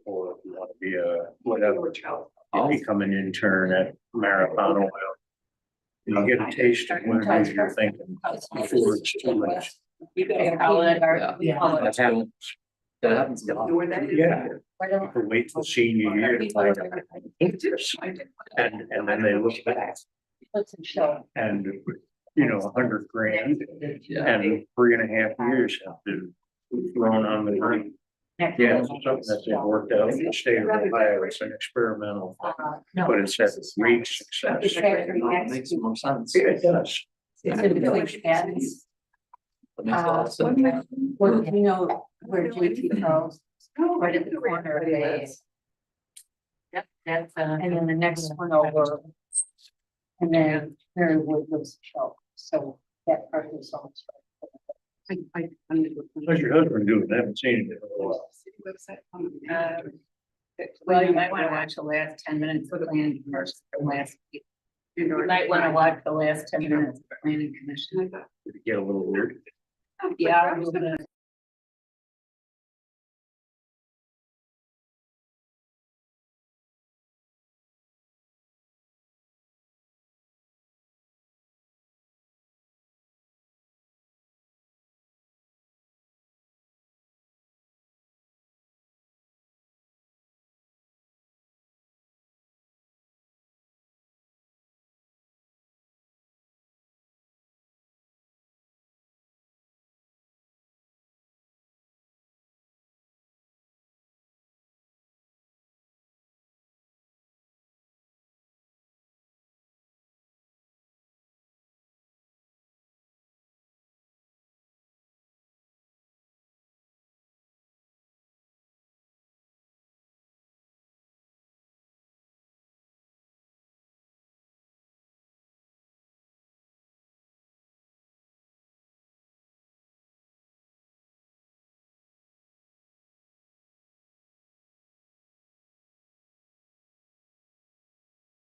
Or if you want to be a whatever, you become an intern at Marathon Oil. You get a taste of what it is you're thinking before it's too much. You can call it our. That happens. That happens a lot. Yeah. Or wait till senior year to find out. And then they look back and, you know, 100 grand and 3.5 years have been thrown on the green. Yeah, it's something that's been worked out in the state of Ohio. It's an experimental, but it's had great success. Makes more sense. Yeah, it does. It's in village ads. That makes a lot of sense. Well, you know, where JT Charles, right at the corner of A. Yep, that's, and then the next one over. And then Mary Wood was show, so that part is almost. How's your husband doing? I haven't seen him in a while. Well, you might want to watch the last 10 minutes of the planning first, the last. You might want to watch the last 10 minutes of the planning commission. Did it get a little weird? Yeah. I'm gonna-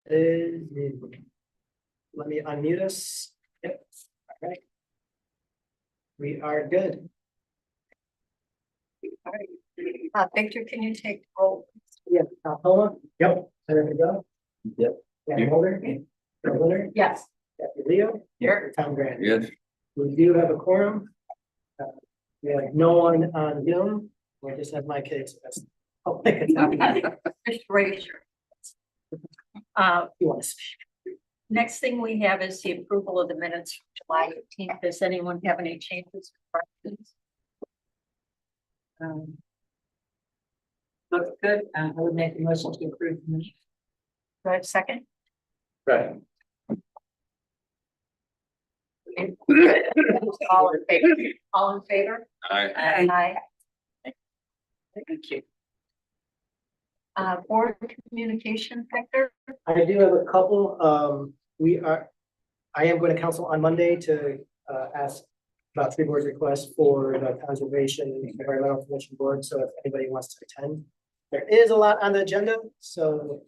Let me unmute us. Yep, all right. We are good. Victor, can you take roll? Yeah, Paula? Yep. There we go. Yep. Dan Holder? Bill Leonard? Yes. Deputy Leo? Here. Tom Grant? Yes. We do have a quorum. We have no one on Zoom. We just have my kids. Oh, Just raise your. you want to speak? Next thing we have is the approval of the minutes from July 18th. Does anyone have any changes or corrections? Looks good. I would make a motion to approve the minutes. Do I have a second? Right. All in favor? All in favor? Aye. Aye. Thank you. Board communication, Victor? I do have a couple. I am going to council on Monday to ask about 3 board requests for the Conservation and Environmental Commission Board. So if anybody wants to attend, there is a lot on the agenda. So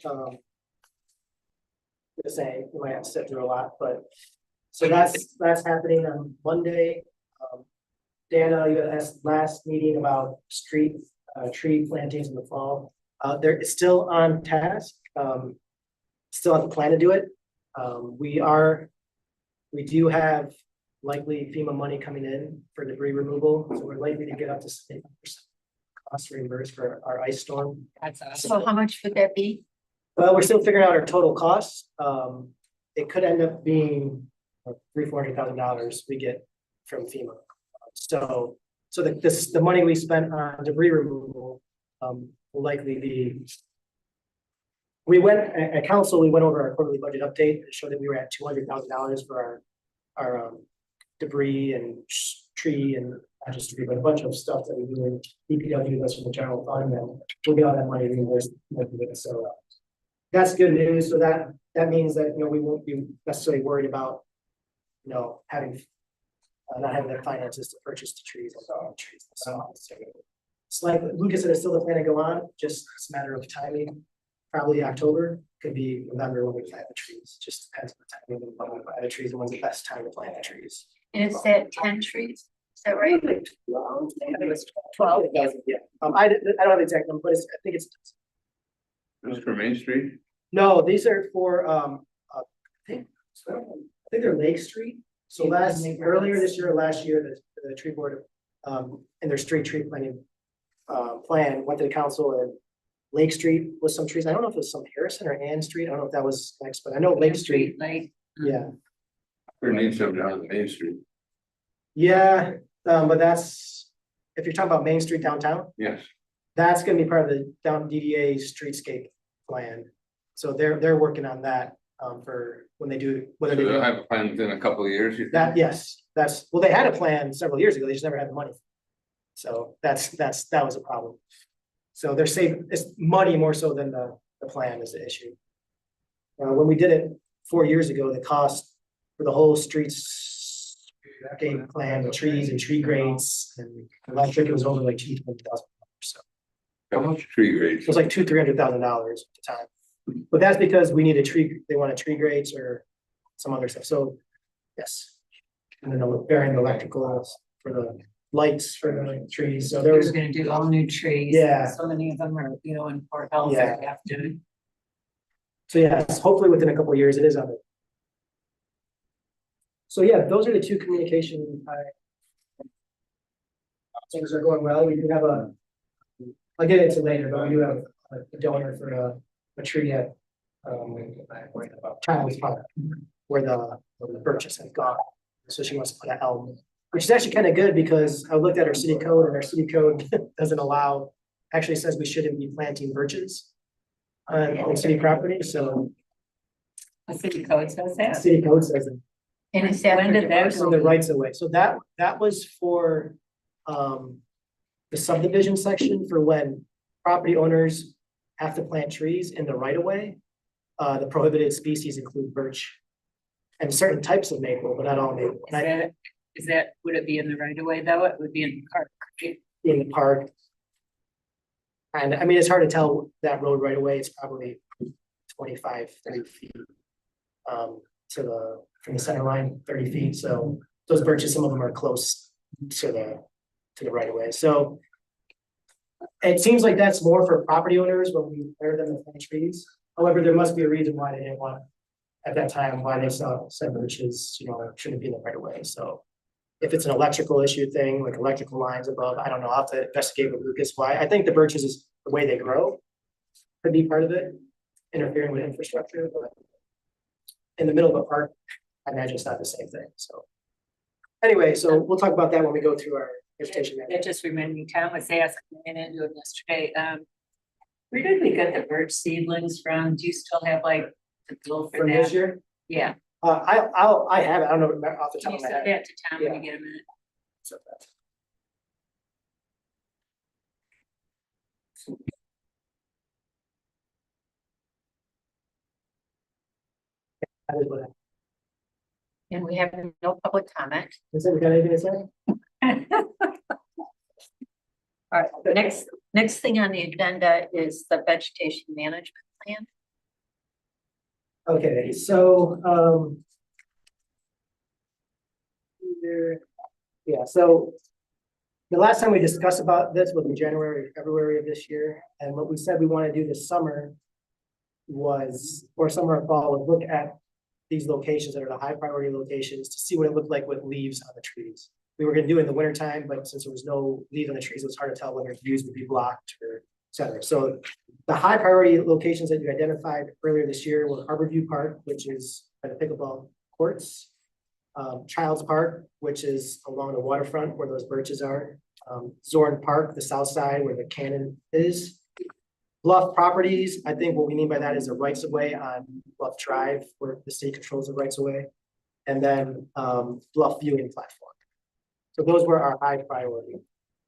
just saying, you might have to sit through a lot, but so that's happening on Monday. Dana, you had asked last meeting about tree plantings in the fall. There is still on task. Still have a plan to do it. We do have likely FEMA money coming in for debris removal, so we're likely to get up to 70% cost reimbursed for our ice storm. So how much would that be? Well, we're still figuring out our total costs. It could end up being $300,000-$400,000 we get from FEMA. So the money we spent on debris removal will likely be. We went at council, we went over our quarterly budget update and showed that we were at $200,000 for our debris and tree and not just tree, but a bunch of stuff that we do in DPW, that's from the general fund, and we'll get all that money reimbursed. So that's good news. So that means that, you know, we won't be necessarily worried about, you know, having not having the finances to purchase the trees and all the trees. So it's like Lucas said, it's still the plan to go on, just it's a matter of timing. Probably October, could be November when we plant the trees. Just depends on the timing when we plant the trees and when's the best time to plant the trees. And is that 10 trees? Is that right? Like 12. Yeah, I don't have the exact number, but I think it's, This is for Main Street? no, these are for, I think they're Lake Street. So earlier this year, or last year, the tree board, in their street tree planning, plan went to the council, and Lake Street was some trees. I don't know if it was some Harrison or Ann Street. I don't know if that was next, but I know Lake Street, Like, yeah. There needs something down on Main Street. Yeah, but that's, if you're talking about Main Street downtown, Yes. that's gonna be part of the down DDA streetscape plan. So they're working on that, for when they do, whether So they they'll do have a plan within a couple of years, you think? that, yes, well, they had a plan several years ago, they just never had the money. So that was a problem. So they're saving, it's money more so than the plan is the issue. When we did it 4 years ago, the cost for the whole streets game plan, the trees and tree grades and electric, it was over like $220,000. So How much tree grades? it was like $300,000 at the time. But that's because we need they wanted tree grades or some other stuff. So yes. And then varying the electricals for the lights for the trees. So there we're was, gonna do all new trees. Yeah. So many of them are, in Port Health, they Yeah. have to. so yes, hopefully within a couple of years, it is on it. So yeah, those are the two communication. Things are going well. We do have I'll get into later, but we do have a donor for a tree at Child's Park, where the birches have gone. So she wants to put an elm, which is actually kind of good because I looked at our city code, and our city code doesn't allow, actually says we shouldn't be planting birches on city property, so The city code says the that. city code says it. And is that when did that So the rights of way, so that was for the subdivision section for when property owners have to plant trees in the right of way. The prohibited species include birch and certain types of maple, but not all maple. would it be in the right of way though? It would be in the park. In the park. And I mean, it's hard to tell that road right away. It's probably 25, 30 feet. From the center line, 30 feet. So those birches, some of them are close to the right of way. So it seems like that's more for property owners when we clear them to plant trees. However, there must be a reason why they didn't want, at that time, why they said birches, shouldn't be in the right of way. So if it's an electrical issue thing, like electrical lines above, I don't know, I'll have to investigate with Lucas why. I think the birches is the way they grow. Could be part of it, interfering with infrastructure, but in the middle of a park, I imagine it's not the same thing, so. Anyway, so we'll talk about that when we go through our vegetation. That just reminded me, Tom was asking me into it yesterday, where did we get the birch seedlings from? Do you still have like the bill for From this that? year, Yeah. I have it, I don't know off the Can top you of my send head. that to Tom when you get a minute? So that is what I- And we have no public comment. Is it, we got anything to say? All right, the next thing on the agenda is the vegetation management plan. Okay, so, so the last time we discussed about this was in January, February of this year, and what we said we want to do this summer was, or summer or fall, was look at these locations that are the high priority locations to see what it looked like with leaves on the trees. We were gonna do it in the winter time, but since there was no leaves on the trees, it was hard to tell whether views would be blocked or et cetera. So the high priority locations that you identified earlier this year were Harborview Park, which is by the pickleball courts. Child's Park, which is along the waterfront where those birches are. Zorn Park, the south side where the cannon is. Bluff Properties, I think what we mean by that is the rights of way on Bluff Drive where the state controls the rights of way. And then Bluff Viewing Platform. So those were our high priority.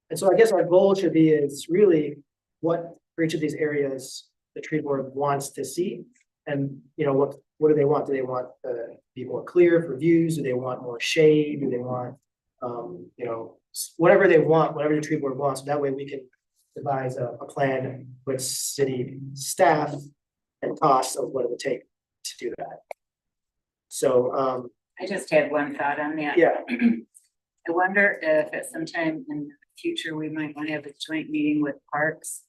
And so I guess our goal should be is really what for each of these areas the tree board wants to see. And what do they want? Do they want to be more clear for views? Do they want more shade? Do they want, whatever they want, whatever the tree board wants. So that way we can devise a plan with city staff and costs of what it would take to do that. So, I just had one thought on that. yeah, I wonder if at some time in the future, we might want to have a joint meeting with parks.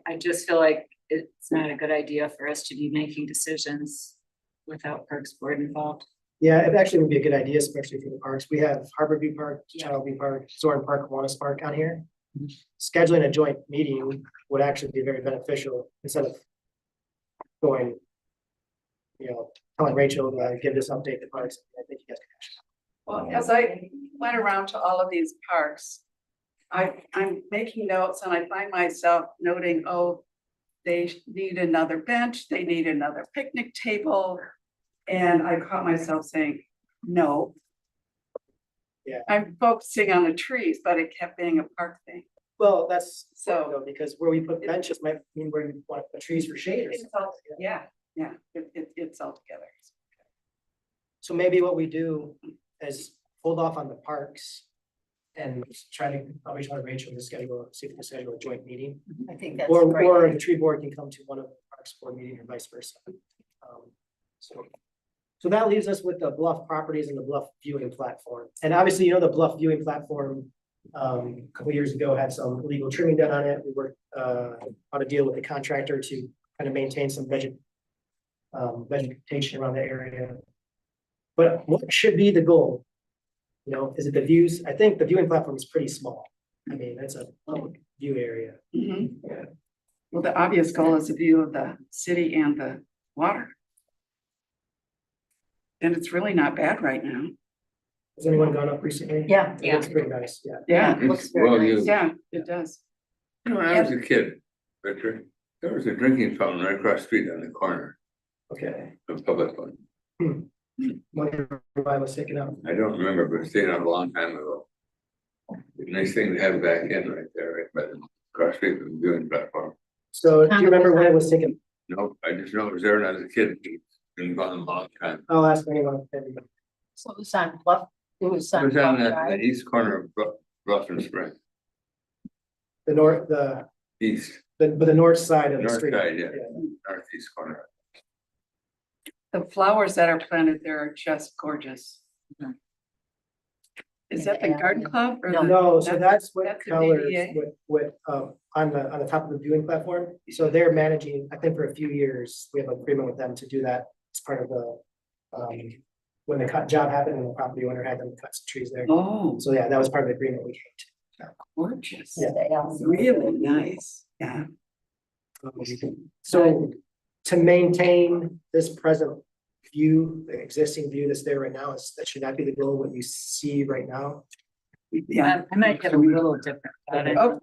I just feel like it's not a good idea for us to be making decisions without Parks Board involved. Yeah, it actually would be a good idea, especially for the parks. We have Harbor View Park, Child View Park, Soren Park, Kiwanis Park on here. Scheduling a joint meeting would actually be very beneficial instead of going, telling Rachel to give this update to parks. I think you guys can. Well, as I went around to all of these parks, I'm making notes and I find myself noting, oh, they need another bench, they need another picnic table. And I caught myself saying, no. Yeah. I'm focusing on the trees, but it kept being a park thing. Well, that's So- because where we put benches might mean where you want to put trees for shade or It's something. all, yeah, it's all together. So maybe what we do is hold off on the parks and probably try to Rachel to schedule, see if we can schedule a joint meeting. I think that's Or great. the tree board can come to one of the parks board meeting or vice versa. So that leaves us with the Bluff properties and the Bluff viewing platform. And obviously, the Bluff viewing platform, a couple years ago had some illegal trimming done on it. We worked, how to deal with the contractor to kind of maintain some vegetation around the area. But what should be the goal? Is it the views? I think the viewing platform is pretty small. I mean, that's a public view area. Yeah. Well, the obvious goal is a view of the city and the water. And it's really not bad right now. Has anyone gone up recently? Yeah, It looks pretty nice, yeah. Yeah, looks very Well, nice. yeah, it does. When I was a kid, Victor, there was a drinking fountain right across the street on the corner, Okay. a public one. When I was taken out. I don't remember, but it stayed on a long time ago. Nice thing to have back in right there, right, but across the street from the viewing platform. So do you remember when it was taken? No, I just know it was there when I was a kid. It's been gone a long time. I'll ask anyone. So it was on Bluff, it was It on was on Bluff the Drive. east corner of Bluff and Spring, The north, east, but the north side of the north street. side, yeah, northeast corner. The flowers that are planted there are just gorgeous. Mhm. Is that the garden club or? No. the- No, so that's what that's the colors BDA? on the top of the viewing platform. So they're managing, I think for a few years, we have an agreement with them to do that as part of the, when the job happened and the property owner had them cut some trees there. Oh, So yeah, that was part of the agreement we came to. gorgeous. Yeah. Really nice, yeah. So to maintain this present view, the existing view that's there right now, should that be the goal, what you see right now? Yeah. I might have a little different about it. Oh.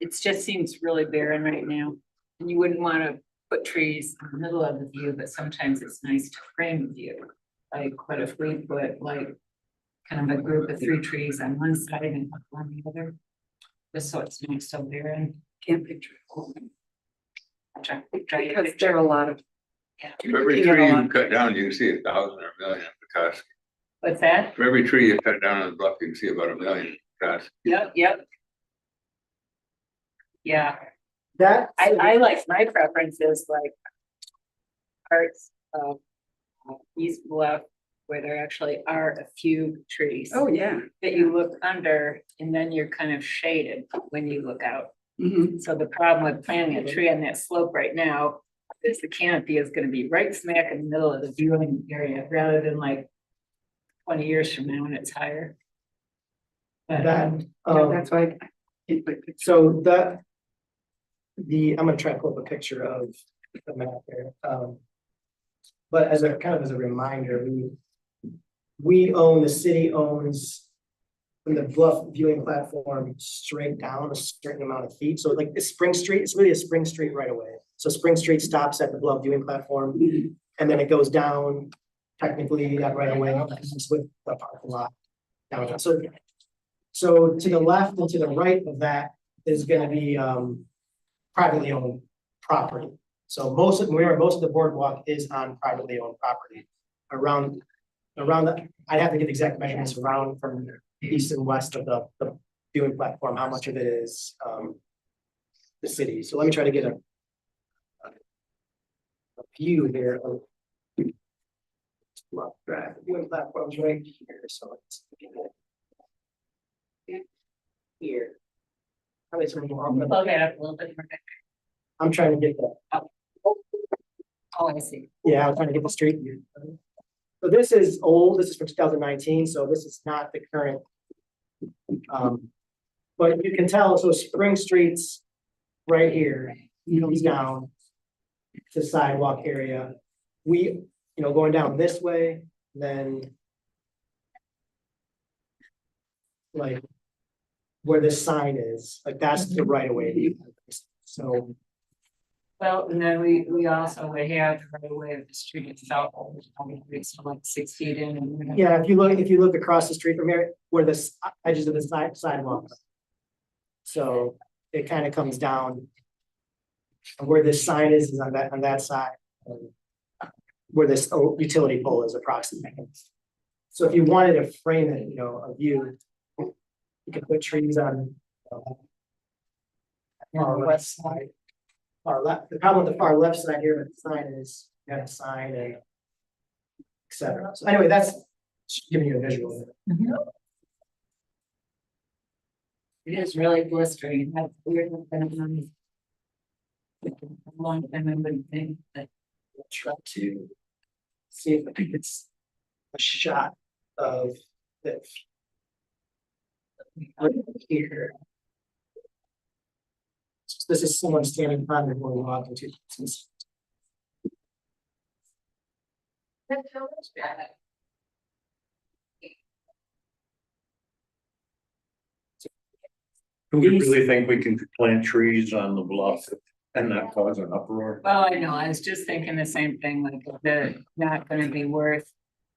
It just seems really barren right now, and you wouldn't want to put trees in the middle of the view, but sometimes it's nice to frame the view. Like, what if we put like kind of a group of 3 trees on one side and on the other? Just so it's not so barren. Can't picture it. Try Because there are a lot of. For every tree you cut down, you can see 1,000 or 1,000,000 of Petoskey. What's that? For every tree you cut down on the bluff, you can see about 1,000,000 Petoskey. Yep. Yeah, That. I like, my preference is like parts of East Bluff where there actually are a few trees. Oh, yeah. That you look under and then you're kind of shaded when you look out. Mhm. So the problem with planting a tree on that slope right now is the canopy is gonna be right smack in the middle of the viewing area rather than like 20 years from now when it's higher. But, That, Yeah, that's why. so I'm gonna try to pull up a picture of the map here. But as a kind of as a reminder, the city owns from the Bluff viewing platform straight down a certain amount of feet. So like it's Spring Street, it's really a Spring Street right away. So Spring Street stops at the Bluff viewing platform and then it goes down technically that right away with the parking lot downtown. So to the left and to the right of that is gonna be privately owned property. So most of the boardwalk is on privately owned property. Around I'd have to get exact measurements around from east and west of the viewing platform, how much of it is the city. So let me try to get a view here of Bluff Drive, viewing platforms right here, so it's. Here. Probably some more, Plug it up a little bit more. I'm trying to get that. Oh, I see. Yeah, I'm trying to get the street view. So this is old, this is from 2019, so this is not the current. But you can tell, so Spring Street's right here, comes down to sidewalk area. We, going down this way, then like where this sign is, like that's the right of way. So Well, and then we also would have the right away of the street itself, it's like 6 feet in. And yeah, if you look across the street from here, where the edges of the sidewalk. So it kind of comes down. Where this sign is on that side. Where this utility pole is approximately. So if you wanted to frame it, a view. You could put trees on. Far west side. Far left, the problem with the far left side here with the sign is, you have a sign and. Et cetera, so anyway, that's just giving you a visual. It is really blistering, that's weird. A long time I wouldn't think that. We'll try to see if I think it's a shot of this. Right here. So this is someone standing behind the door walking to. Do we really think we can plant trees on the bluff and not cause an uproar? Well, I know, I was just thinking the same thing, like if they're not gonna be worth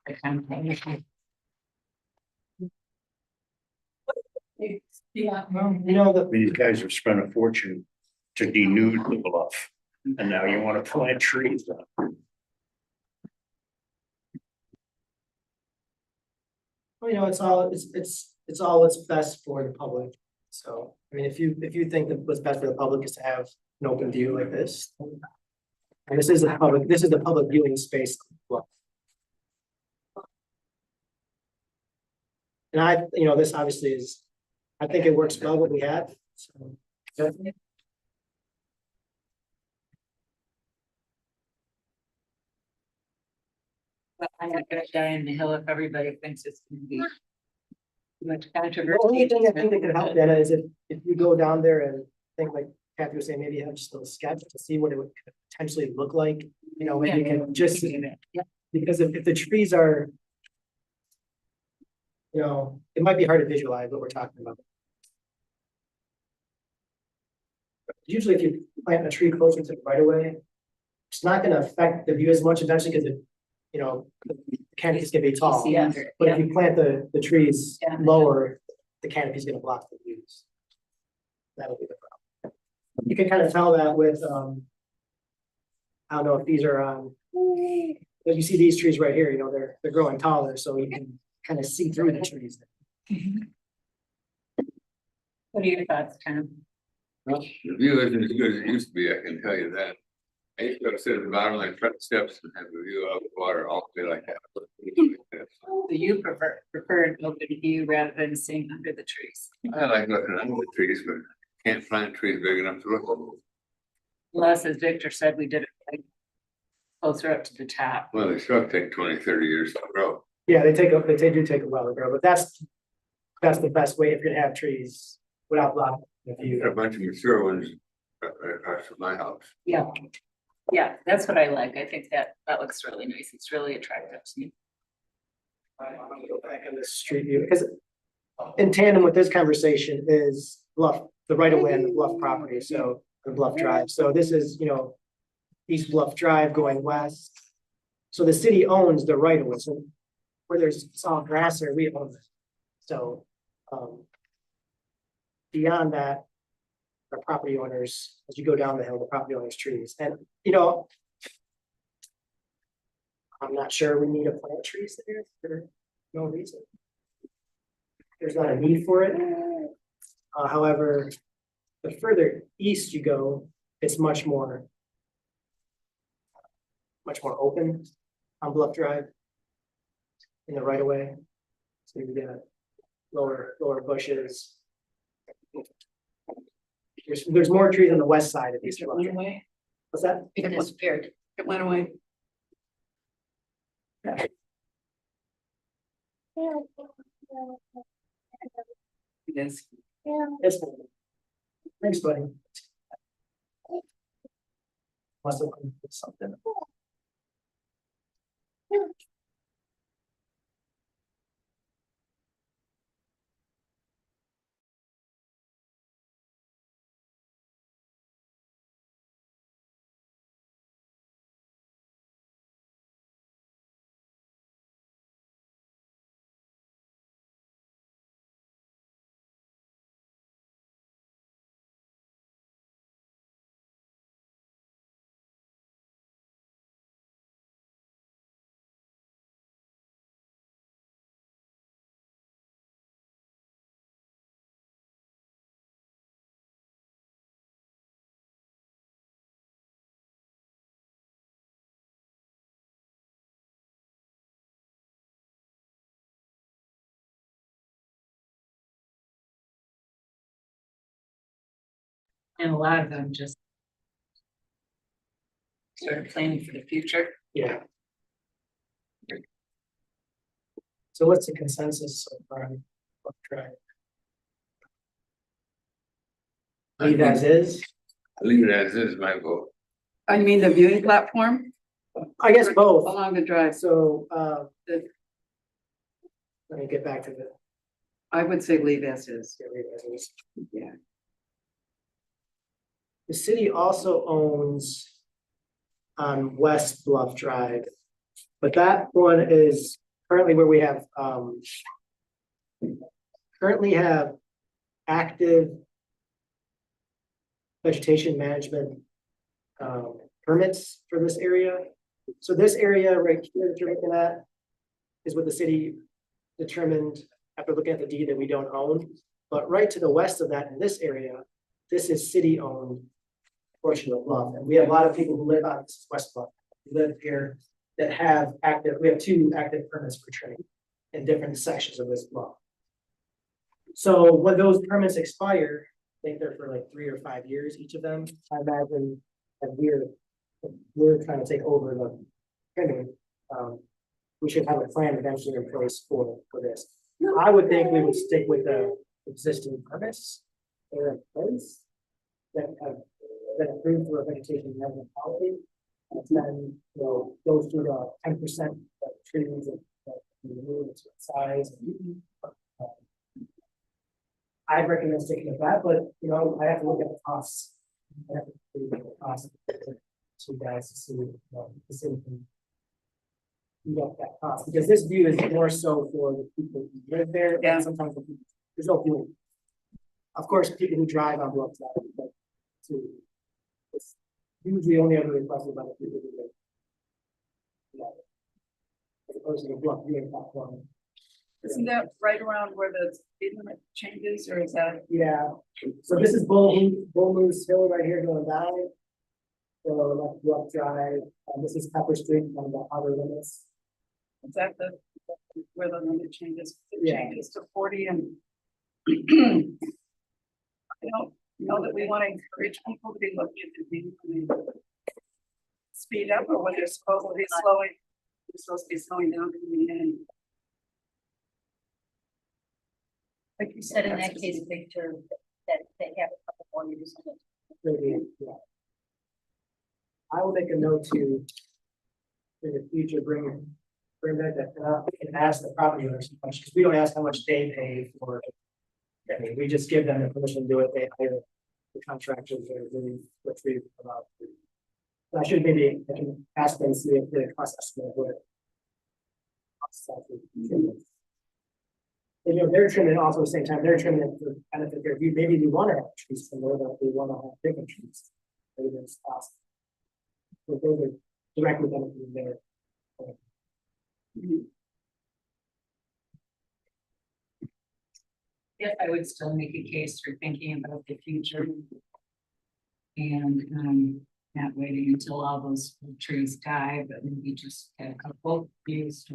the conversation. Yeah. These guys have spent a fortune to denude the bluff, and now you want to plant trees on it. Well, it's all what's best for the public. So, I mean, if you think that what's best for the public is to have an open view like this. And this is the public viewing space. And this obviously is, I think it works well what we have. So, definitely. But I'm not gonna die in the hill if everybody thinks it's gonna be. Too much The controversy. only thing I think that could help that is if you go down there and think like Kathy was saying, maybe you have just a little sketch to see what it would potentially look like, maybe you can just, Yeah. because if the trees are. It might be hard to visualize what we're talking about. Usually if you plant a tree closer to the right of way, it's not gonna affect the view as much eventually because the canopy's gonna be tall. Yeah. But if you plant the trees Yeah. lower, the canopy's gonna block the views. That'll be the problem. You can kind of tell that with, I don't know if these are on, but you see these trees right here, they're growing taller, so you can kind of see through the trees. What are your thoughts, Tom? Well, the view isn't as good as it used to be, I can tell you that. I used to sit at the bottom of the front steps and have a view of the water all the way like that. So you preferred open view rather than seeing under the trees, I like looking under the trees, but can't plant trees big enough to look at. unless, as Victor said, we did it like closer up to the top. Well, they shrub take 20, 30 years to grow. Yeah, they do take a while to grow, but that's the best way if you're gonna have trees without blocking the There are view. a bunch of mature ones right across from my house. Yeah. Yeah, that's what I like. I think that looks really nice. It's really attractive to me. I'm gonna go back on this street view, because in tandem with this conversation is the right of way on the Bluff property, so the Bluff Drive, so this is, East Bluff Drive going west. So the city owns the right of way, so where there's soft grass there, we own it. So, beyond that, the property owners, as you go down the hill, the property owners' trees, and, I'm not sure we need to plant trees there for no reason. There's not a need for it. However, the further east you go, it's much more open on Bluff Drive. in the right of way. So you get lower bushes. There's more trees on the west side of these. It went away. What's that? It disappeared. It went away. It is. It's. Thanks, buddy. Must have been something. And a lot of them just start planning for the future. Yeah. So what's the consensus so far? What drive? Leave as is? Leave it as is, my vote. I mean, the viewing platform I guess both. along the drive. So, let me get back to the. I would say leave as is. Leave as is. Yeah. The city also owns on West Bluff Drive, but that one is currently where we have, currently have active vegetation management permits for this area. So this area right here that you're looking at is what the city determined after looking at the deed that we don't own. But right to the west of that in this area, this is city-owned portion of Bluff. And we have a lot of people who live on this West Bluff, who live here that have active, we have 2 active permits for training in different sections of this bluff. So when those permits expire, I think they're for like 3 or 5 years, each of them. I imagine that we're trying to take over the training. We should have a plan eventually in place for this. I would think we would stick with the existing permits that are in place that have been approved through a vegetation management policy. And then, you know, go through the 10% of trees that remove its size. I'd recommend sticking with that, but you know, I have to look at the costs. I have to look at the cost to guys to see, you know, the city can get that cost, because this view is more so for the people who live there. Yeah. And sometimes the people, there's no view. Of course, people who drive on Bluff Drive, but it's usually only ever requested by the people who live. Yeah. As opposed to the Bluff viewing platform. Isn't that right around where the speed limit changes, or is that? Yeah, so this is Bull Moose Hill right here going down. So that's Bluff Drive, this is Pepper Street on the outer limits. Is that where the limit changes? It Yeah. changes to 40 and I don't know that we want to encourage people to be looking at the thing. I mean, speed up, or when they're supposed to be slowing, they're supposed to be slowing down coming in. Like you said, in that case, make sure that they have a couple more years on it. Maybe, yeah. I will make a note to, in the future, bring that up and ask the property owners some questions, because we don't ask how much they pay for it. I mean, we just give them the permission to do it, they hire the contractors that are doing what we about. I should maybe, I can ask them, see if the cost estimate would. And, you know, they're trimming also at the same time, they're trimming it for benefit their view. Maybe we want to have trees from there, but we want to have different trees. Maybe it's possible. But those are directly benefiting there. Yes, I would still make a case for thinking about the future. And not waiting until all those trees die, but maybe just have a couple views to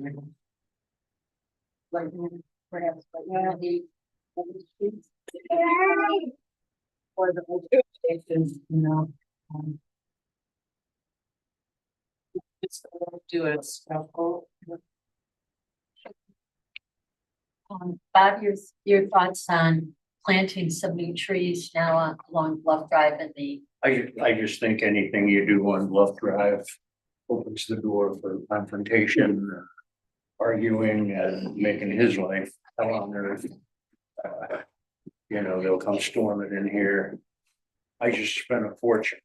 like, perhaps, like, the. Or the stations, you know. Just do it. Bob, your thoughts on planting some new trees now along Bluff Drive and the. I just think anything you do on Bluff Drive opens the door for confrontation, arguing and making his life hell on earth. You know, they'll come storming in here. I just spent a fortune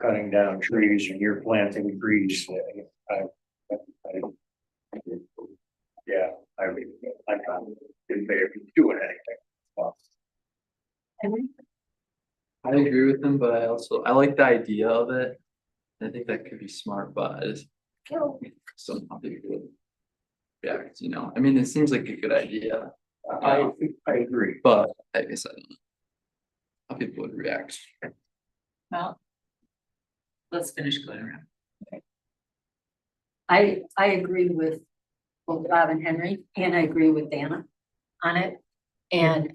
cutting down trees and you're planting trees. Yeah, I'm not in favor of doing anything. I agree with them, but I like the idea of it. I think that could be smart, but I just somehow people would react, you know, I mean, it seems like a good idea, I agree. but I guess I don't know. How people would react. Well. Let's finish going around. I agree with both Bob and Henry, and I agree with Dana on it. And,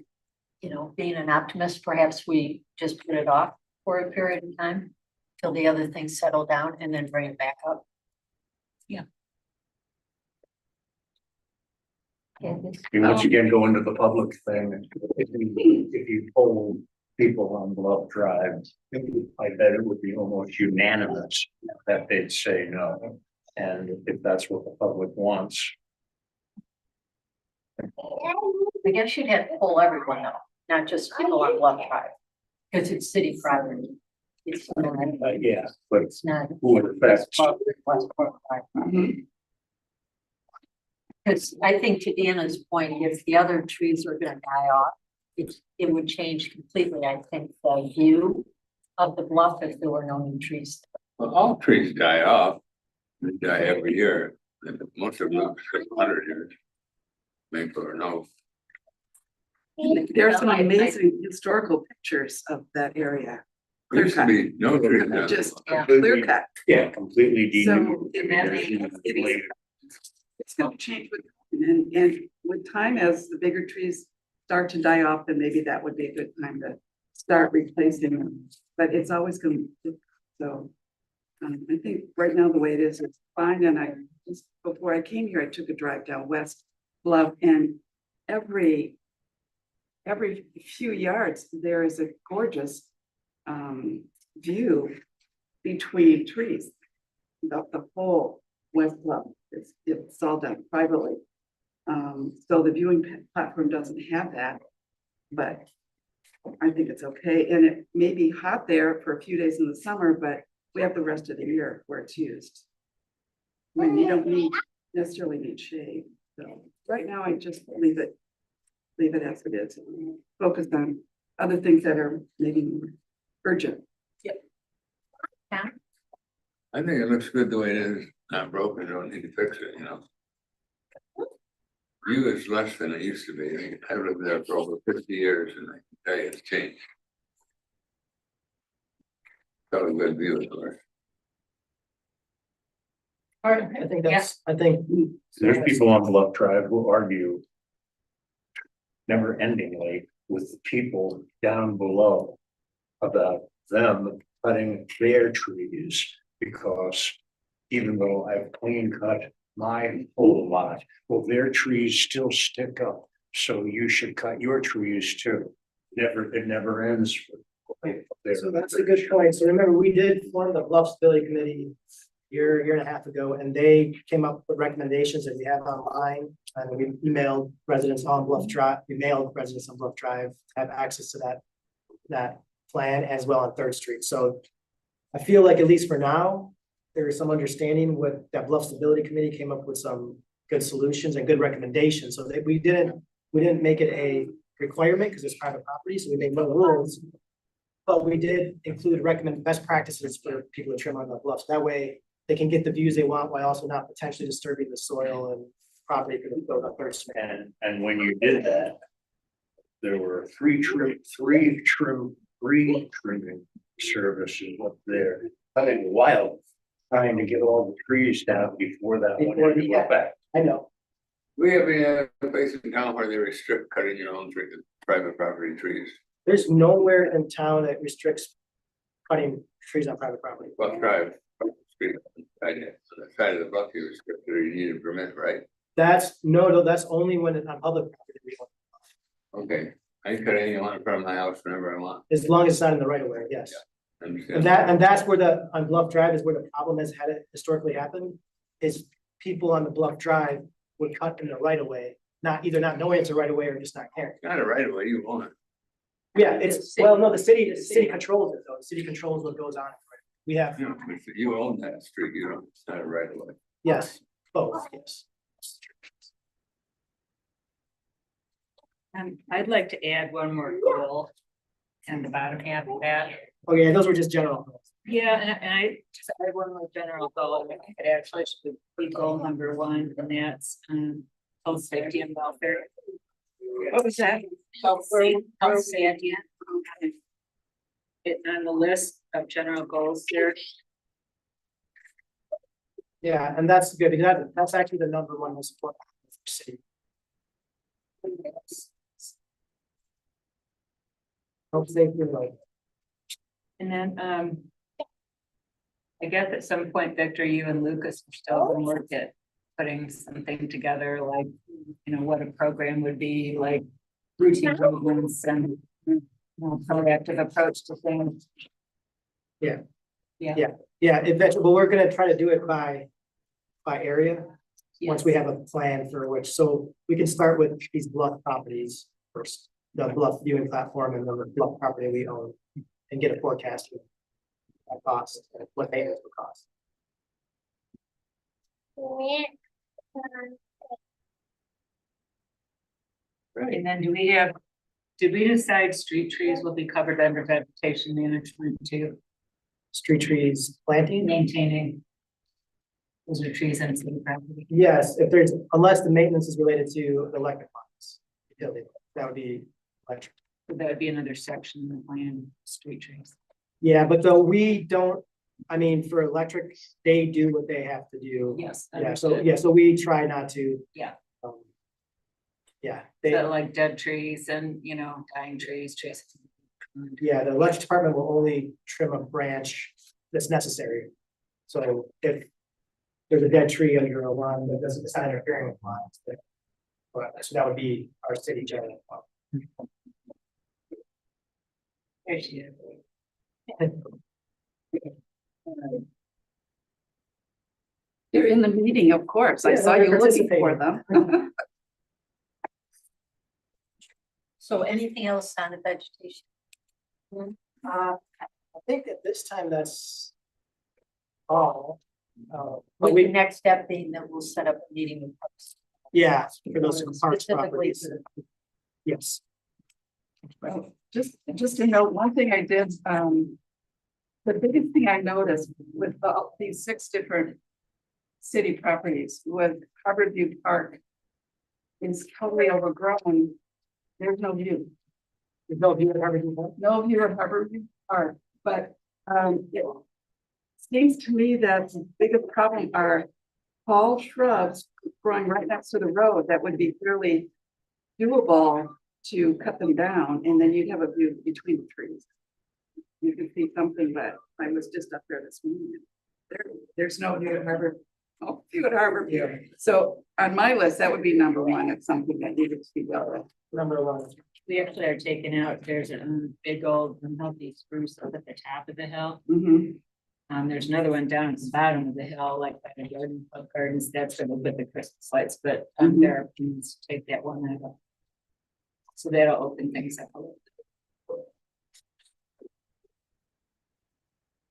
you know, being an optimist, perhaps we just put it off for a period of time till the other things settle down and then bring it back up. Yeah. You once again go into the public thing, if you poll people on Bluff Drive, I bet it would be almost unanimous that they'd say no. And if that's what the public wants. I guess you'd have to poll everyone though, not just people on Bluff Drive, because it's city property. It's not, Yeah, but it's not. who it affects. Because I think to Dana's point, if the other trees are gonna die off, it would change completely, I think, the view of the bluff if there were no new trees. Well, all trees die off. They die every year, and most of them live 100 years. Maple or no. There's some amazing historical pictures of that area. There used to be no trees. down Just there. clear cut. Yeah, completely So, denuded. It's gonna change with, and with time, as the bigger trees start to die off, then maybe that would be a good time to start replacing them. But it's always gonna, so. I think right now the way it is fine, and I just, before I came here, I took a drive down West Bluff, and every few yards, there is a gorgeous view between trees. The whole West Bluff, it's all done privately. So the viewing platform doesn't have that, but I think it's okay. And it may be hot there for a few days in the summer, but we have the rest of the year where it's used. I mean, you don't necessarily need shade. So right now, I just leave it as it is. Focus on other things that are maybe more urgent. I think it looks good the way it is, not broken, don't need to fix it, you know. View is less than it used to be. I've lived there for over 50 years and I can tell you it's changed. Got a good view, of course. I think that's, I think. There's people on Bluff Drive who argue never endingly with the people down below about them cutting their trees, because even though I've clean cut my whole lot, well, their trees still stick up. So you should cut your trees too. It never ends. So that's a good point. So remember, we did form the Bluff Stability Committee year and a half ago, and they came up with recommendations that we have online. And we emailed residents on Bluff Drive, we mailed residents on Bluff Drive to have access to that plan as well on Third Street. So I feel like, at least for now, there is some understanding with that Bluff Stability Committee came up with some good solutions and good recommendations. So that we didn't make it a requirement because it's private property, so we made no rules. But we did include recommend best practices for people to trim on the bluffs. That way they can get the views they want while also not potentially disturbing the soil and property for the build up first. And when you did that, there were three trimming services up there, cutting wild, trying to get all the trees down before that one into effect. I know. We have any other place in town where they restrict cutting your own private property trees? There's nowhere in town that restricts cutting trees on private property. Bluff Drive, street, on the side of the bluff, you restrict, or you need a permit, right? No, that's only when it's on public property, we want- Okay, I can cut anything on in front of my house whenever I want. as long as it's not in the right of way, yes. Understand? And that's where on Bluff Drive is where the problem has had it historically happen, is people on the Bluff Drive would cut in the right of way, either not knowing it's a right of way or just not caring. Not a right of way, you own it. Yeah, well, no, the city controls it though, the city controls what goes on. We have, You know, if you own that street, you don't, it's not a right of way. yes, both, yes. I'd like to add one more goal. And the bottom half of that. Okay, those were just general. Yeah, and I just had one more general goal, I think it actually should be goal number 1, and that's health, safety and welfare. What was that? Health, safety. It's on the list of general goals there. Yeah, and that's good, because that's actually the number one most important for the city. Health, safety, and welfare. And then, I guess at some point, Victor, you and Lucas are still going to work at putting something together, like, what a program would be, like routine movements and proactive approach to things. Yeah, eventually, but we're gonna try to do it by area, once we have a plan for which, so we can start with these bluff properties first, the bluff viewing platform and the bluff property we own, and get a forecast of cost, what they have to cost. And then did we decide street trees will be covered under vegetation management too? Street trees planting, Maintaining. Those are trees on city property. yes, unless the maintenance is related to electric lines, that would be electric. So that would be another section in the plan, street trees. Yeah, but though we don't, I mean, for electric, they do what they have to do. Yes. So we try not to. Yeah. Yeah, So like dead trees and, dying trees. yeah, the electric department will only trim a branch that's necessary. So if there's a dead tree under a lawn that doesn't, it's not interfering with lines, but so that would be our city general. You're in the meeting, of course. I Yeah, saw they're you looking for them. So anything else on the vegetation? I think at this time that's all. But With the we, next step being that we'll set up a meeting with us. yeah, for those parks Specifically properties, for yes. Well, just to note, one thing I did, the biggest thing I noticed with all these 6 different city properties was Harborview Park is totally overgrown. There's no view. There's no view of everything. No view of Harborview Park, but it seems to me that the biggest problem are tall shrubs growing right next to the road that would be fairly doable to cut them down, and then you'd have a view between the trees. You can see something, but I was just up there this morning. There's no view at Harbor. Oh, view at Harborview. So on my list, that would be number 1. It's something that needed to be dealt with. Number one. We actually are taking out, there's a big old unhealthy spruce up at the top of the hill. There's another one down at the bottom of the hill, like by the garden club gardens, that's where they put the Christmas lights, but there are plans to take that one out. So that'll open things up a little.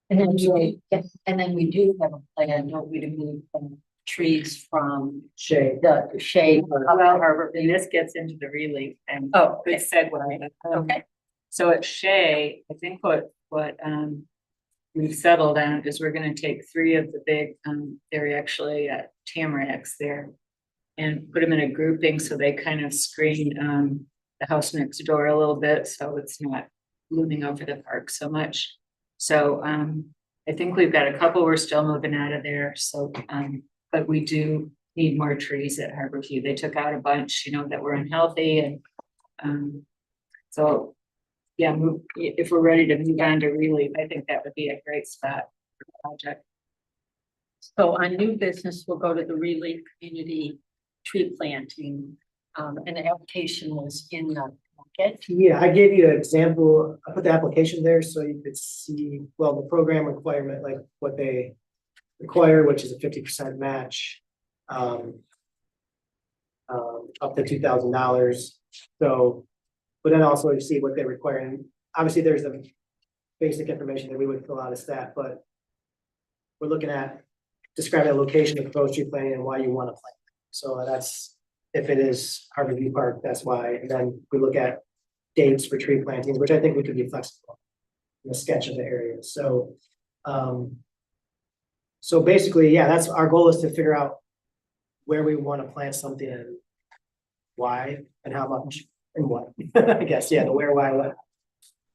And then we do have a plan, don't we, to move from trees from Shade. the shade. Well, and this gets into the relief and Oh, good segue. okay. So at Shea, I think what we've settled on is we're gonna take 3 of the big, they're actually tamaracks there. And put them in a grouping so they kind of screen the house next door a little bit, so it's not looming over the park so much. So I think we've got a couple we're still moving out of there, so but we do need more trees at Harborview. They took out a bunch, you know, that were unhealthy and, so. Yeah, if we're ready to move on to relief, I think that would be a great spot for the project. So on new business, we'll go to the Relief Community Tree Planting. And the application was in the packet. Yeah, I gave you an example. I put the application there so you could see, well, the program requirement, like what they require, which is a 50% match. Up to $2,000. So, but then also you see what they require. And obviously there's the basic information that we would fill out as staff, but we're looking at describing the location of proposed tree planting and why you want to plant. So that's, if it is Harborview Park, that's why. And then we look at dates for tree plantings, which I think we could be flexible in the sketch of the area. So, so basically, yeah, that's our goal, is to figure out where we want to plant something and why and how much and what. I guess, yeah, the where, why, what.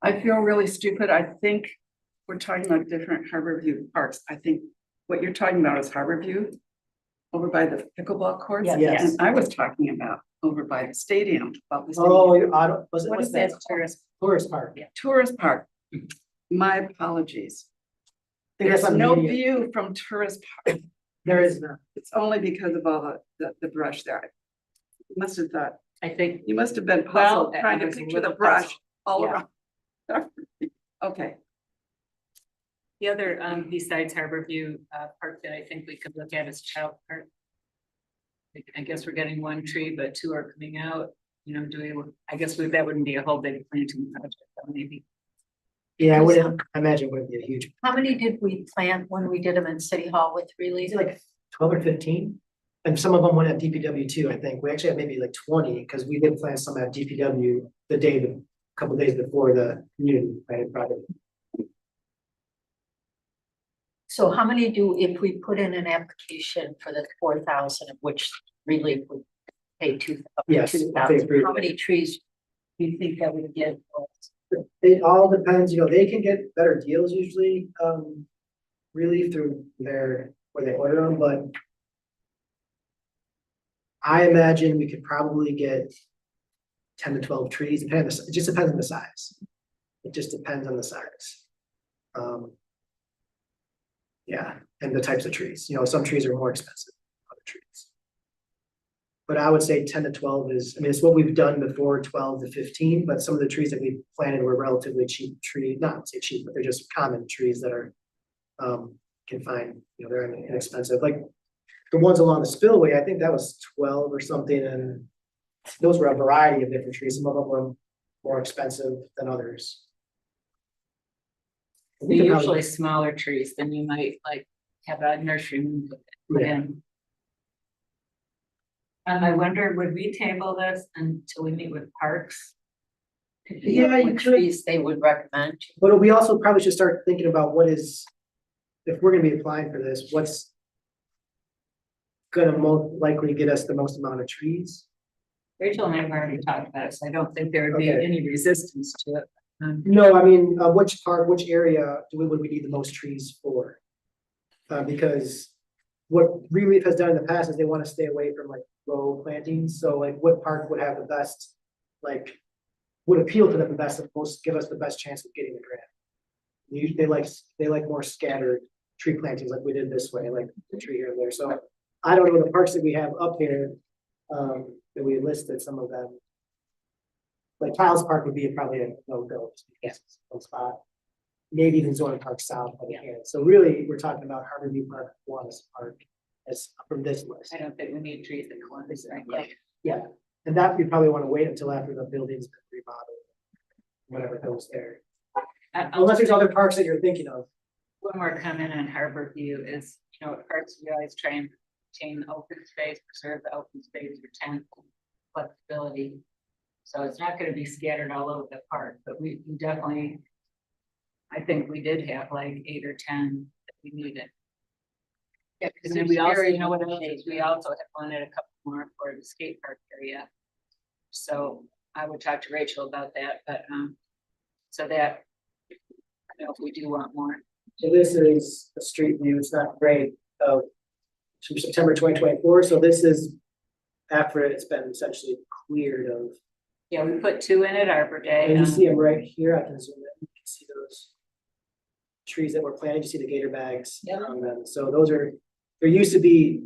I feel really stupid. I think we're talking about different Harborview parks. I think what you're talking about is Harborview over by the pickleball courts. Yes. And I was talking about over by the stadium. About the Oh, stadium. was it, What what's is that? that? Tourist park. Yeah. Tourist park. My apologies. I think that's There's on no media. view from tourist park. There is none. It's only because of all the brush there. You must have thought, I think, you must have been well, puzzled trying I to was a picture the little brush puzzled. all Yeah. around. Okay, the other, besides Harborview, park that I think we could look at is Child Park. I guess we're getting one tree, but two are coming out, you know, I guess that wouldn't be a whole big planting project, though, maybe. Yeah, I wouldn't, I imagine it would be a huge, How many did we plant when we did them in City Hall with Relief? is it like 12 or 15? And some of them went at DPW too, I think. We actually had maybe like 20, because we did plant some at DPW a couple days before the community planted project. So how many if we put in an application for the 4,000, of which Relief would pay Yes, 2,000, how many trees do you think that would get? It all depends, they can get better deals usually, Relief through where they order them, but I imagine we could probably get 10 to 12 trees, it just depends on the size. It just depends on the size. Yeah, and the types of trees, some trees are more expensive than other trees. But I would say 10 to 12 is, it's what we've done before, 12 to 15, but some of the trees that we planted were relatively cheap trees, not say cheap, but they're just common trees that are, can find, they're inexpensive, like the ones along the spillway, I think that was 12 or something, and those were a variety of different trees, some of them were more expensive than others. We They're could probably- usually smaller trees than you might like have a nursery put Yeah. in. I wonder, would we table this until we meet with parks? Yeah, you What could. trees they would recommend. But we also probably should start thinking about if we're gonna be applying for this, what's gonna most likely get us the most amount of trees? Rachel and I have already talked about it, so I don't think there would be Okay. any resistance to it. No, which area would we need the most trees for? Because what Relief has done in the past is they want to stay away from like row plantings, so like what park would have the best, would appeal to them the best, and give us the best chance of getting the grant. Usually they like more scattered tree plantings like we did this way, like the tree here and there, so I don't know the parks that we have up here, that we listed, some of them. Like Child's Park would be probably a no-go, just because it's one spot. Maybe even Zorn Park South, but yeah, so really, we're talking about Harborview Park, Kiwanis Park, as from this list. I don't think we need trees in Columbus, right? Yeah, and that we probably want to wait until after the building's been remodeled. Whatever goes there, unless there's other parks that you're thinking of. One more comment on Harborview is, at parks, we always try and maintain the open space, preserve the open space, retain flexibility. So it's not gonna be scattered all over the park, but we definitely, I think we did have like 8 or 10 that we needed. Yeah, And then we also, what else is, we also have wanted a couple more for the skate park area. So I would talk to Rachel about that, but, so that, if we do want more. So this is a street view, it's not great of from September 2024, so this is after it's been essentially cleared of. Yeah, we put 2 in at Arbor Day. And you see them right here, I can zoom in, you can see those trees that were planted, you see the gator bags Yeah. on them, so those are, there used to be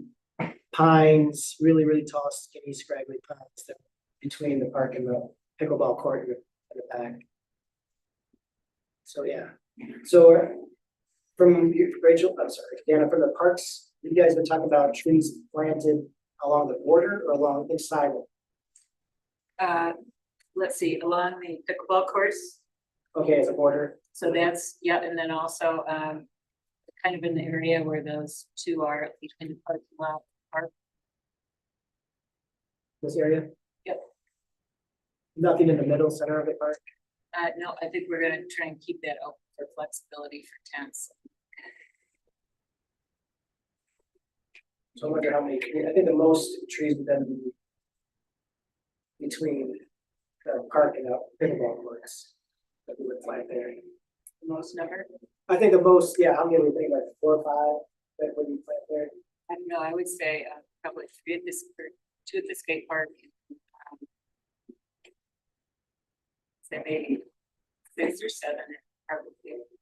pines, really, really tall, skinny, scraggly pines that between the park and the pickleball court in the back. So, yeah, so from Rachel, I'm sorry, Dana, from the parks, you guys been talking about trees planted along the border or along inside? Let's see, along the pickleball course. Okay, as a border, So that's, yeah, and then also, kind of in the area where those 2 are between the parking lot. this area? Yep. Nothing in the middle center of the park? No, I think we're gonna try and keep that open for flexibility for tents. So I wonder how many, I think the most trees would then be between the park and the pickleball courts that we would plant there. Most number, I think the most, yeah, how many would you think, like 4 or 5 that would be plant there? I don't know, I would say, probably 3 at this, or 2 at the skate park. So maybe 6 or 7, probably.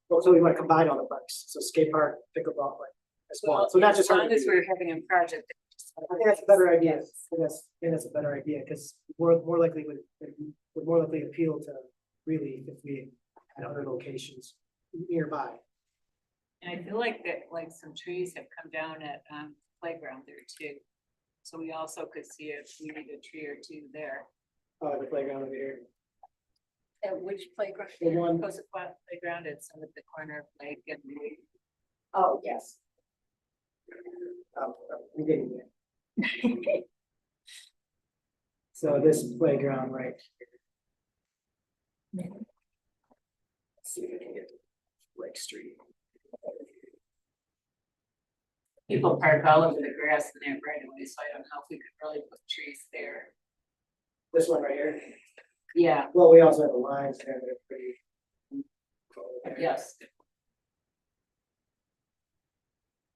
Well, so we want to combine all the parks, so skate park, pickleball, like, as well, Well, so not as just. long as we're having a project. I think that's a better idea, I think that's a better idea, because more likely would more likely appeal to really if we had other locations nearby. And I feel like that, like some trees have come down at, playground there too. So we also could see if we need a tree or 2 there. The playground over here. At which playground? The one, Cosequat playground, it's on the corner of Lake and. Oh, yes. we didn't yet. So this playground right here. Let's see if I can get Lake Street. People park all over the grass in there right away, so I don't know if we could really put trees there. This one right here. Yeah, Well, we also have the lines there that are pretty. yes.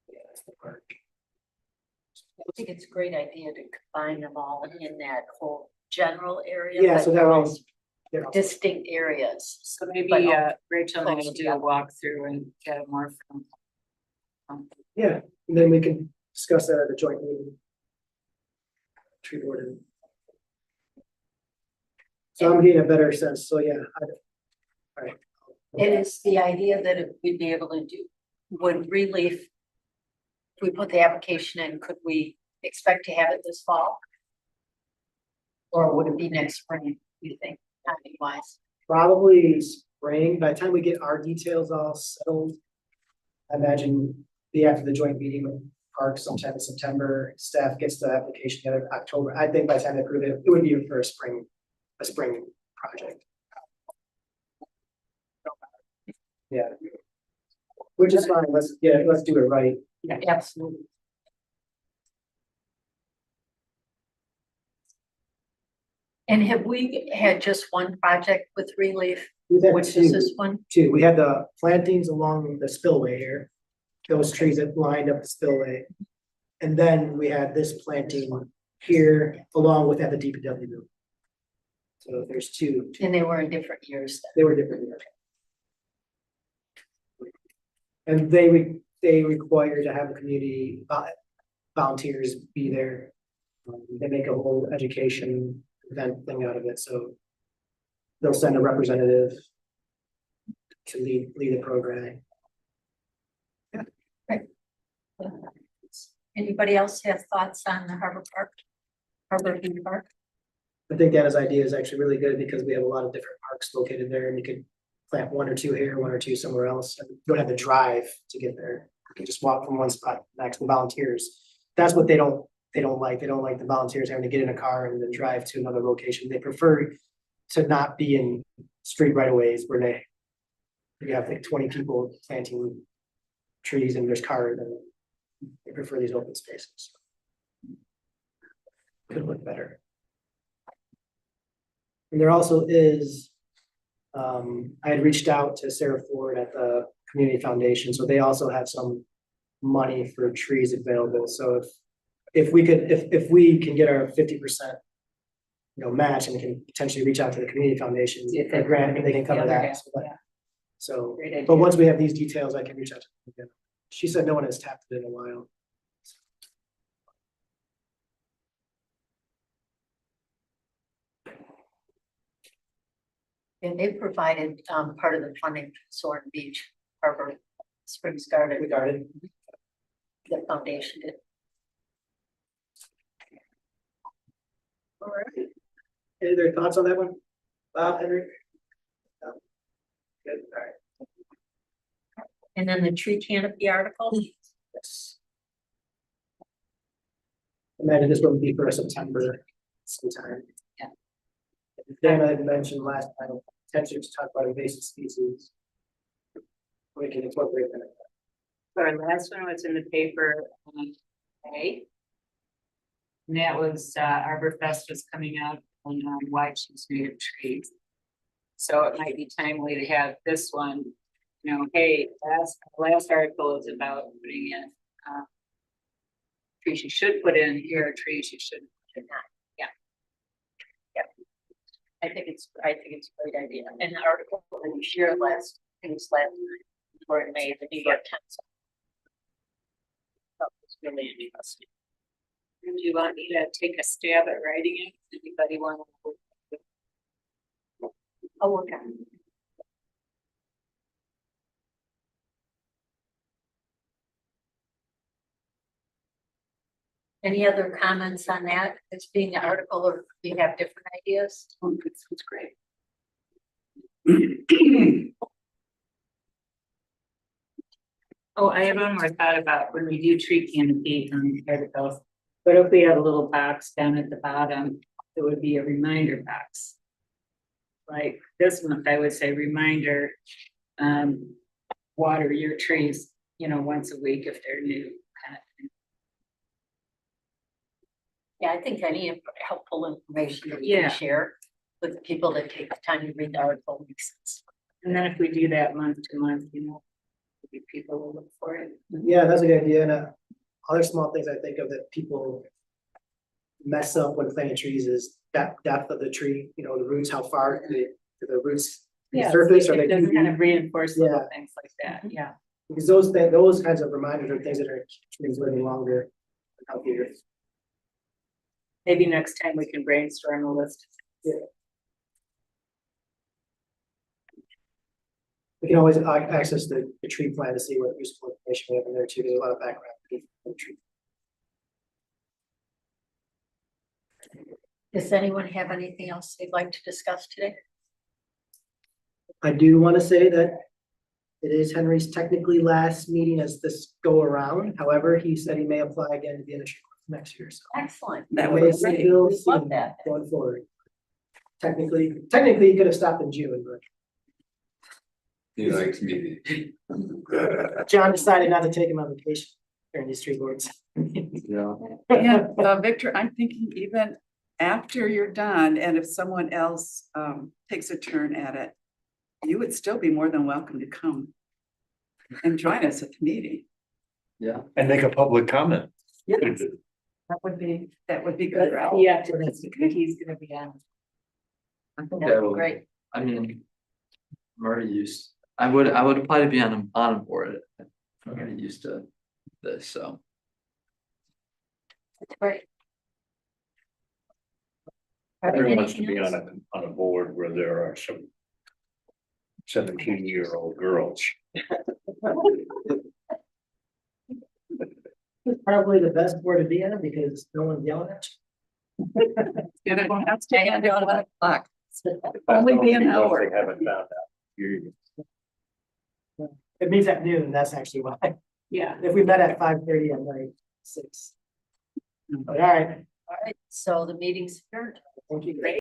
Yeah, that's the park. I think it's a great idea to combine them all in that whole general area. Yeah, but so they're all. there's they're all- distinct areas. So maybe, But Rachel and I will close do a together. walkthrough and get more from. Yeah, and then we can discuss that at the joint meeting. Tree board and. So I'm getting a better sense, so yeah. All right. It is the idea that if we'd be able to do, would Relief, if we put the application in, could we expect to have it this fall? Or would it be next spring, you think, timing wise? Probably spring, by the time we get our details all settled. I imagine be after the joint meeting with Parks sometime in September, staff gets the application together October. I think by the time they approve it, it would be for a spring project. Yeah. Which is fine, let's do it right. Yeah, absolutely. And have we had just one project with Relief, We've had which is two. this one? Two, we had the plantings along the spillway here, those trees that lined up the spillway. And then we had this planting here along with at the DPW. So there's two, And they were in different years. they were different. years. And they require to have the community volunteers be there. They make a whole education event thing out of it, so. They'll send a representative to lead the program. Anybody else have thoughts on the Harbor Park? Harbor View Park? I think Dana's idea is actually really good because we have a lot of different parks located there and you could plant 1 or 2 here, 1 or 2 somewhere else. And you don't have to drive to get there. You can just walk from one spot to the next with volunteers. That's what they don't like. They don't like the volunteers having to get in a car and then drive to another location. They prefer to not be in street right of ways where you have like 20 people planting trees and there's cars and they prefer these open spaces. Could look better. And there also is, I had reached out to Sarah Ford at the Community Foundation, so they also have some money for trees available, so if we could, if we can get our 50%. Match, and we can potentially reach out to the community foundation, See if for a they- grant, and they can cover Yeah, that. yeah, So that- yeah. So, Great idea. but once we have these details, I can reach out to them again. She said no one has tapped it in a while. And they provided part of the funding for Soaring Beach Harbor Springs Garden, Regarding, the foundation did. all right. Any other thoughts on that one? Bob, Henry? No? Good, all right. And then the tree canopy article, Yes. Imagine this would be for September sometime. Yeah. Then I had mentioned last time, potentially to talk about invasive species. We can incorporate that. So our last one was in the paper, today. And that was, Arborfest was coming out on, why she's made of trees. So it might be timely to have this one, hey, last article is about putting in, trees you should put in, here are trees you shouldn't put in. I think it's a great idea. And the article that you shared last night, or in May, the New York Times. That was really interesting. Do you want me to take a stab at writing it? Anybody want to? I'll work on it. Any other comments on that? It's being an article, or do you have different ideas? It's great. Oh, I have one more thought about when we do tree canopy articles. But if we had a little box down at the bottom, it would be a reminder box. Like this month, I would say reminder, water your trees, once a week if they're new. Kind of thing. Yeah, I think any helpful information that we Yeah. can share with the people that take the time to read the article makes sense. And then if we do that month to month, maybe people will look for it. Yeah, that's a good idea. And other small things I think of that people mess up when planting trees is that depth of the tree, the roots, how far the roots Yeah, surface, or it they doesn't too kind deep? of reinforce little Yeah. things like that, yeah. Because those kinds of reminders are things that are keeping trees living longer and healthier. Maybe next time we can brainstorm a list. We can always access the tree plan to see what useful information we have in there too. There's a lot of background. on the tree. Does anyone have anything else they'd like to discuss today? I do want to say that it is Henry's technically last meeting as this go around. However, he said he may apply again to be in the tree club next year. So Excellent. That we would may be see great. Bill We love soon that. going forward. Technically, he could have stopped in June, He likes meetings. but John decided not to take him on vacation during these tree boards. Yeah. And Victor, I'm thinking even after you're done, and if someone else takes a turn at it, you would still be more than welcome to come and join us at the meeting. Yeah. And make a public comment. That would be good, right? Yeah, he's gonna be on. I think That'd I be will. great. I mean, I'm already used, I would apply to be on board. I'm already used to this, so. That's great. Are there Everyone wants to anything be else? on a board where there are some 17-year-old girls. It's probably the best board to be in because no one's yelling at you. And it won't have to end at 1 o'clock. Only be an hour. They haven't found out. You- It meets at noon, that's actually why. Yeah. If we met at 5:30 at night, 6. But all right, All right, so the meeting's adjourned. thank you.